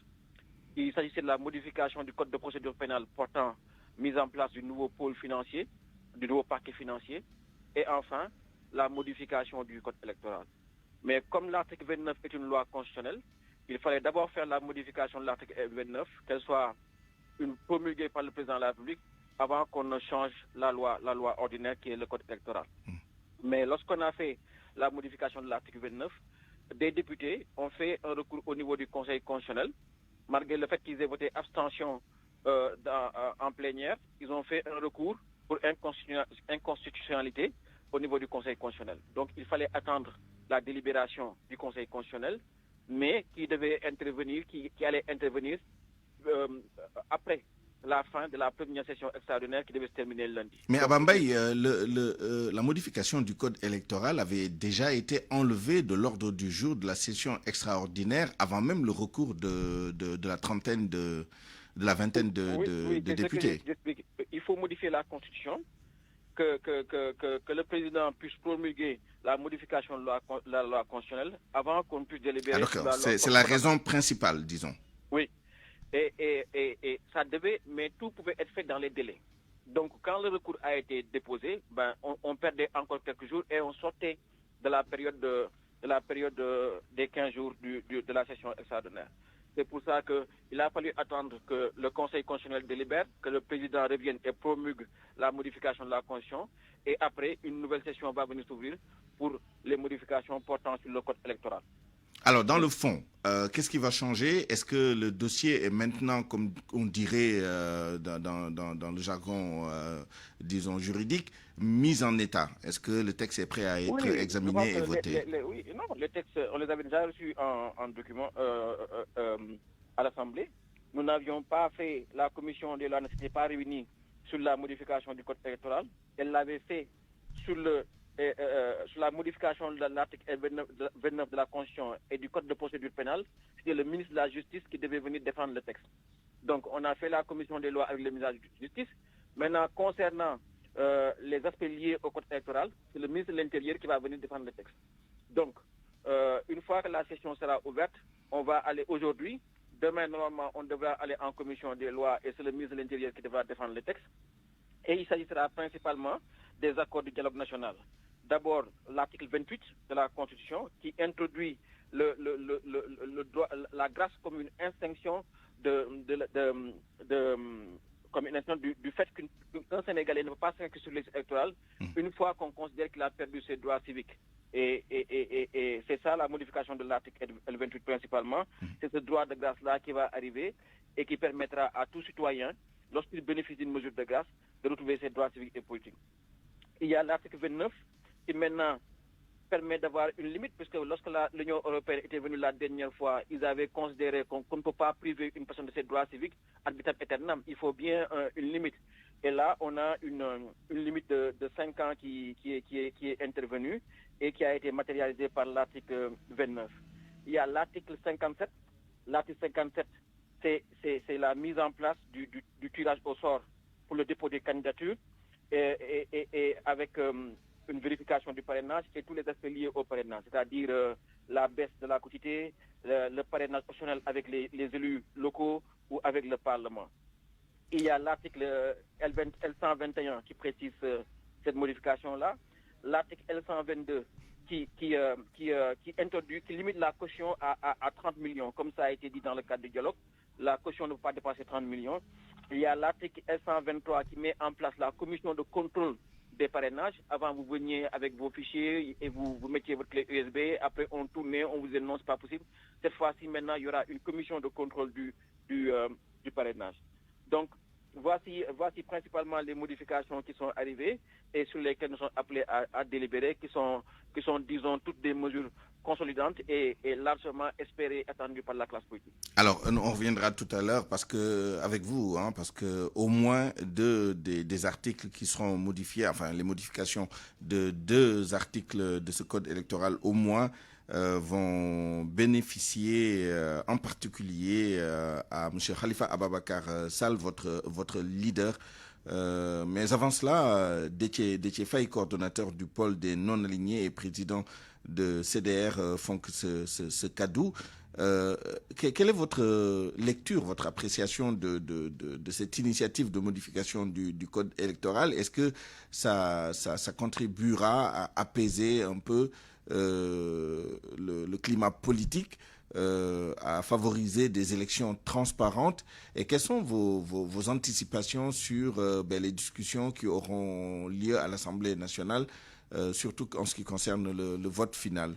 Il s'agissait de la modification du Code de procédure pénale portant mise en place du nouveau pôle financier, du nouveau parquet financier. Et enfin, la modification du code électoral. Mais comme l'article 29 est une loi constitutionnelle, il fallait d'abord faire la modification de l'article 29, qu'elle soit promulguée par le président de la République avant qu'on ne change la loi ordinaire qui est le code électoral. Mais lorsqu'on a fait la modification de l'article 29, des députés ont fait un recours au niveau du Conseil constitutionnel. Malgré le fait qu'ils aient voté abstention en plénière, ils ont fait un recours pour inconstitutionnalité au niveau du Conseil constitutionnel. Donc il fallait attendre la délibération du Conseil constitutionnel, mais qui devait intervenir, qui allait intervenir après la fin de la première session extraordinaire qui devait se terminer lundi. Mais Abambaye, la modification du code électoral avait déjà été enlevée de l'ordre du jour de la session extraordinaire avant même le recours de la trentaine de de la vingtaine de députés. Il faut modifier la Constitution, que le président puisse promulguer la modification de la loi constitutionnelle avant qu'on puisse délibérer. D'accord, c'est la raison principale, disons. Oui, et ça devait, mais tout pouvait être fait dans les délais. Donc, quand le recours a été déposé, on perdait encore quelques jours et on sortait de la période des 15 jours de la session extraordinaire. C'est pour ça qu'il a fallu attendre que le Conseil constitutionnel délibère, que le président revienne et promulgue la modification de la Constitution. Et après, une nouvelle session va venir s'ouvrir pour les modifications portant sur le code électoral. Alors, dans le fond, qu'est-ce qui va changer? Est-ce que le dossier est maintenant, comme on dirait dans le jargon, disons, juridique, mis en état? Est-ce que le texte est prêt à être examiné et voté? Les textes, on les avait déjà reçus en document à l'Assemblée. Nous n'avions pas fait, la commission des lois ne s'était pas réunie sur la modification du code électoral. Elle l'avait fait sur la modification de l'article 29 de la Constitution et du Code de procédure pénale. C'était le ministre de la Justice qui devait venir défendre le texte. Donc, on a fait la commission des lois avec le ministre de la Justice. Maintenant, concernant les aspects liés au code électoral, c'est le ministre de l'Intérieur qui va venir défendre le texte. Donc, une fois que la session sera ouverte, on va aller aujourd'hui. Demain, normalement, on devra aller en commission des lois et c'est le ministre de l'Intérieur qui devra défendre le texte. Et il s'agissera principalement des accords du dialogue national. D'abord, l'article 28 de la Constitution qui introduit le droit, la grâce comme une extinction du fait qu'un Sénégalais ne peut pas s'inscrire sur les listes électorales une fois qu'on considère qu'il a perdu ses droits civiques. Et c'est ça la modification de l'article 28 principalement. C'est ce droit de grâce-là qui va arriver et qui permettra à tout citoyen, lorsqu'il bénéficie d'une mesure de grâce, de retrouver ses droits civiques et politiques. Il y a l'article 29 qui maintenant permet d'avoir une limite, puisque lorsque l'Union européenne était venue la dernière fois, ils avaient considéré qu'on ne peut pas priver une personne de ses droits civiques ad vitam aeternam. Il faut bien une limite. Et là, on a une limite de 5 ans qui est intervenue et qui a été matérialisée par l'article 29. Il y a l'article 57. L'article 57, c'est la mise en place du tirage au sort pour le dépôt des candidatures et avec une vérification du parrainage et tous les aspects liés au parrainage, c'est-à-dire la baisse de la quotité, le parrainage optionnel avec les élus locaux ou avec le Parlement. Il y a l'article L121 qui précise cette modification-là, l'article L122 qui limite la caution à 30 millions, comme ça a été dit dans le cadre du dialogue. La caution ne peut pas dépasser 30 millions. Il y a l'article L123 qui met en place la commission de contrôle des parrainages. Avant, vous veniez avec vos fichiers et vous mettiez votre clé USB. Après, on tournait, on vous disait non, c'est pas possible. Cette fois-ci, maintenant, il y aura une commission de contrôle du parrainage. Donc, voici principalement les modifications qui sont arrivées et sur lesquelles nous sommes appelés à délibérer, qui sont, disons, toutes des mesures consolidantes et largement espérées, attendues par la classe politique. Alors, on reviendra tout à l'heure parce que au moins des articles qui seront modifiés, enfin les modifications de 2 articles de ce code électoral au moins vont bénéficier en particulier à M. Khalifa Ababakar Sall, votre leader. Mais avant cela, Déthié Faye, coordonnateur du pôle des non-alignés et président de CDR, font ce cadeau. Quelle est votre lecture, votre appréciation de cette initiative de modification du code électoral? Est-ce que ça contribuera à apaiser un peu le climat politique, à favoriser des élections transparentes? Et quelles sont vos anticipations sur les discussions qui auront lieu à l'Assemblée nationale, surtout en ce qui concerne le vote final?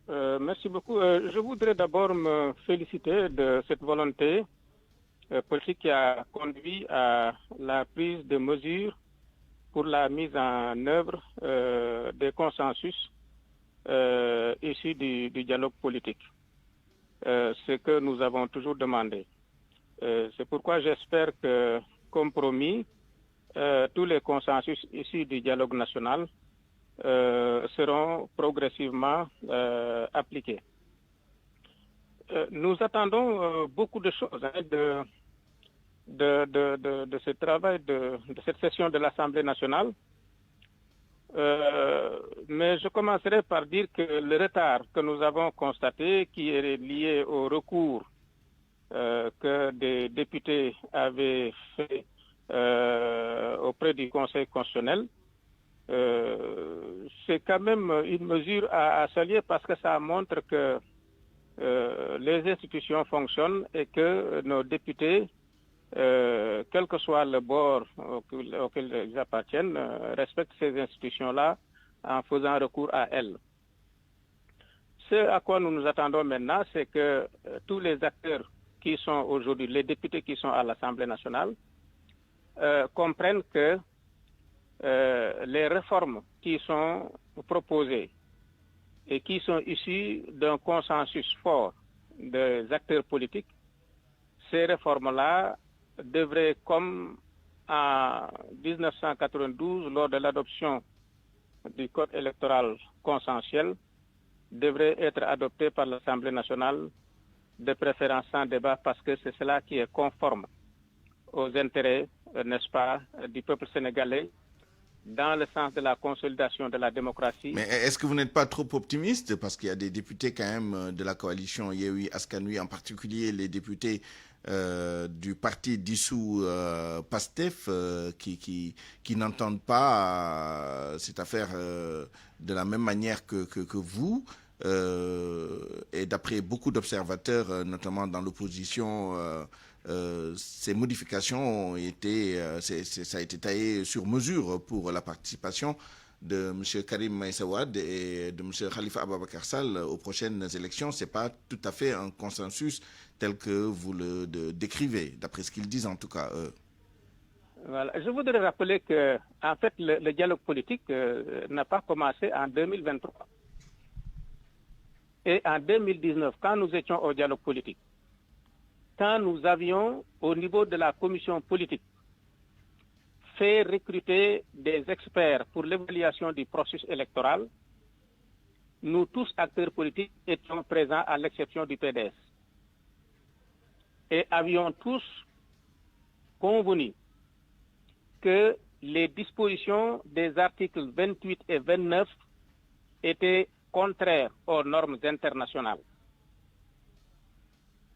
Merci beaucoup. Je voudrais d'abord me féliciter de cette volonté politique qui a conduit à la prise de mesures pour la mise en œuvre des consensus issus du dialogue politique. Ce que nous avons toujours demandé. C'est pourquoi j'espère que, comme promis, tous les consensus issus du dialogue national seront progressivement appliqués. Nous attendons beaucoup de choses de ce travail, de cette session de l'Assemblée nationale. Mais je commencerai par dire que le retard que nous avons constaté, qui est lié au recours que des députés avaient fait auprès du Conseil constitutionnel, c'est quand même une mesure à saluer parce que ça montre que les institutions fonctionnent et que nos députés, quel que soit le bord auquel ils appartiennent, respectent ces institutions-là en faisant recours à elles. Ce à quoi nous nous attendons maintenant, c'est que tous les acteurs qui sont aujourd'hui, les députés qui sont à l'Assemblée nationale, comprennent que les réformes qui sont proposées et qui sont issues d'un consensus fort des acteurs politiques, ces réformes-là devraient, comme en 1992, lors de l'adoption du code électoral consensuel, devraient être adoptées par l'Assemblée nationale, de préférence sans débat, parce que c'est cela qui est conforme aux intérêts, n'est-ce pas, du peuple sénégalais, dans le sens de la consolidation de la démocratie. Mais est-ce que vous n'êtes pas trop optimiste? Parce qu'il y a des députés quand même de la coalition Yewwi Askan Wi, en particulier les députés du parti dissous PASTEF qui n'entendent pas cette affaire de la même manière que vous. Et d'après beaucoup d'observateurs, notamment dans l'opposition, ces modifications ont été, ça a été taillé sur mesure pour la participation de M. Karim Meïssa Wade et de M. Khalifa Ababacar Sall aux prochaines élections. Ce n'est pas tout à fait un consensus tel que vous le décrivez, d'après ce qu'ils disent en tout cas. Voilà. Je voudrais rappeler que, en fait, le dialogue politique n'a pas commencé en 2023. Et en 2019, quand nous étions au dialogue politique, quand nous avions, au niveau de la commission politique, fait recruter des experts pour l'évaluation du processus électoral, nous tous, acteurs politiques, étions présents à l'exception du PDS. Et avions tous convenu que les dispositions des articles 28 et 29 étaient contraires aux normes internationales.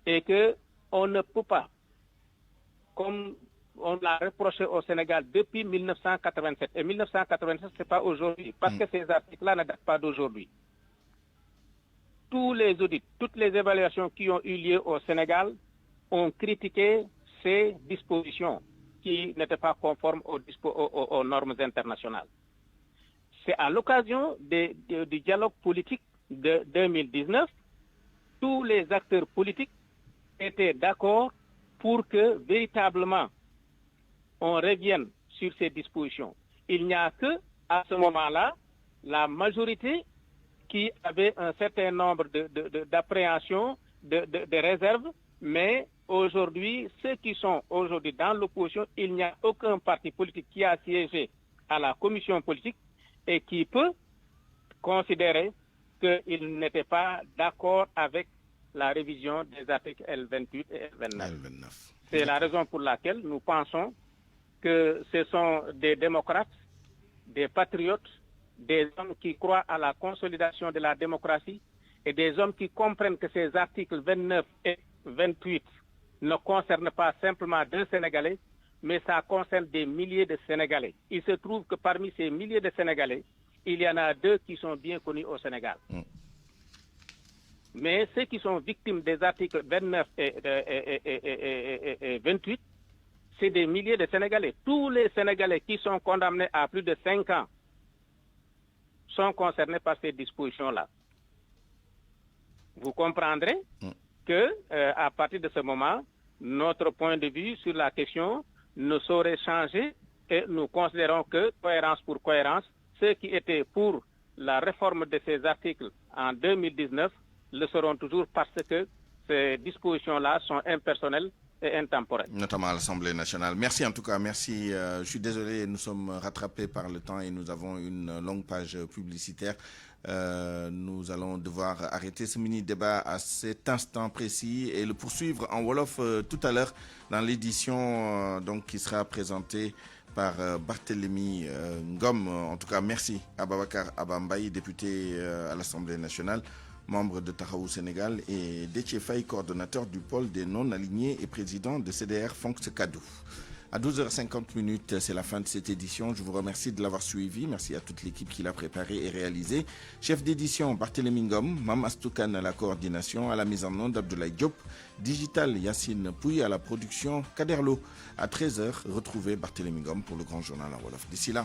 Et qu'on ne peut pas, comme on l'a reproché au Sénégal depuis 1987, et 1987 ce n'est pas aujourd'hui, parce que ces articles-là ne datent pas d'aujourd'hui. Tous les audits, toutes les évaluations qui ont eu lieu au Sénégal ont critiqué ces dispositions qui n'étaient pas conformes aux normes internationales. C'est à l'occasion du dialogue politique de 2019, tous les acteurs politiques étaient d'accord pour que véritablement on revienne sur ces dispositions. Il n'y a que, à ce moment-là, la majorité qui avait un certain nombre d'appréhensions, de réserves, mais aujourd'hui, ceux qui sont aujourd'hui dans l'opposition, il n'y a aucun parti politique qui a siégé à la commission politique et qui peut considérer qu'il n'était pas d'accord avec la révision des articles L28 et L29. C'est la raison pour laquelle nous pensons que ce sont des démocrates, des patriotes, des hommes qui croient à la consolidation de la démocratie et des hommes qui comprennent que ces articles 29 et 28 ne concernent pas simplement deux Sénégalais, mais ça concerne des milliers de Sénégalais. Il se trouve que parmi ces milliers de Sénégalais, il y en a deux qui sont bien connus au Sénégal. Mais ceux qui sont victimes des articles 29 et 28, c'est des milliers de Sénégalais. Tous les Sénégalais qui sont condamnés à plus de 5 ans sont concernés par ces dispositions-là. Vous comprendrez que, à partir de ce moment, notre point de vue sur la question ne saurait changer et nous considérons que, cohérence pour cohérence, ceux qui étaient pour la réforme de ces articles en 2019 le seront toujours parce que ces dispositions-là sont impersonnelles et intemporel. Notamment à l'Assemblée nationale. Merci en tout cas, merci. Je suis désolé, nous sommes rattrapés par le temps et nous avons une longue page publicitaire. Nous allons devoir arrêter ce mini-débat à cet instant précis et le poursuivre en Wolof tout à l'heure dans l'édition qui sera présentée par Barthélémy Ngom. En tout cas, merci à Babacar Abambaye, député à l'Assemblée nationale, membre de Tahaou Sénégal, et Déthié Faye, coordonnateur du pôle des non-alignés et président de CDR Fonks Kadou. À 12h50, c'est la fin de cette édition. Je vous remercie de l'avoir suivi. Merci à toute l'équipe qui l'a préparé et réalisé. Chef d'édition, Barthélémy Ngom, Mam Astoukan à la coordination, à la mise en onde, Abdoulaye Diop, Digital, Yacine Pouy à la production, Kaderlo. À 13h, retrouvez Barthélémy Ngom pour le grand journal en Wolof. D'ici là,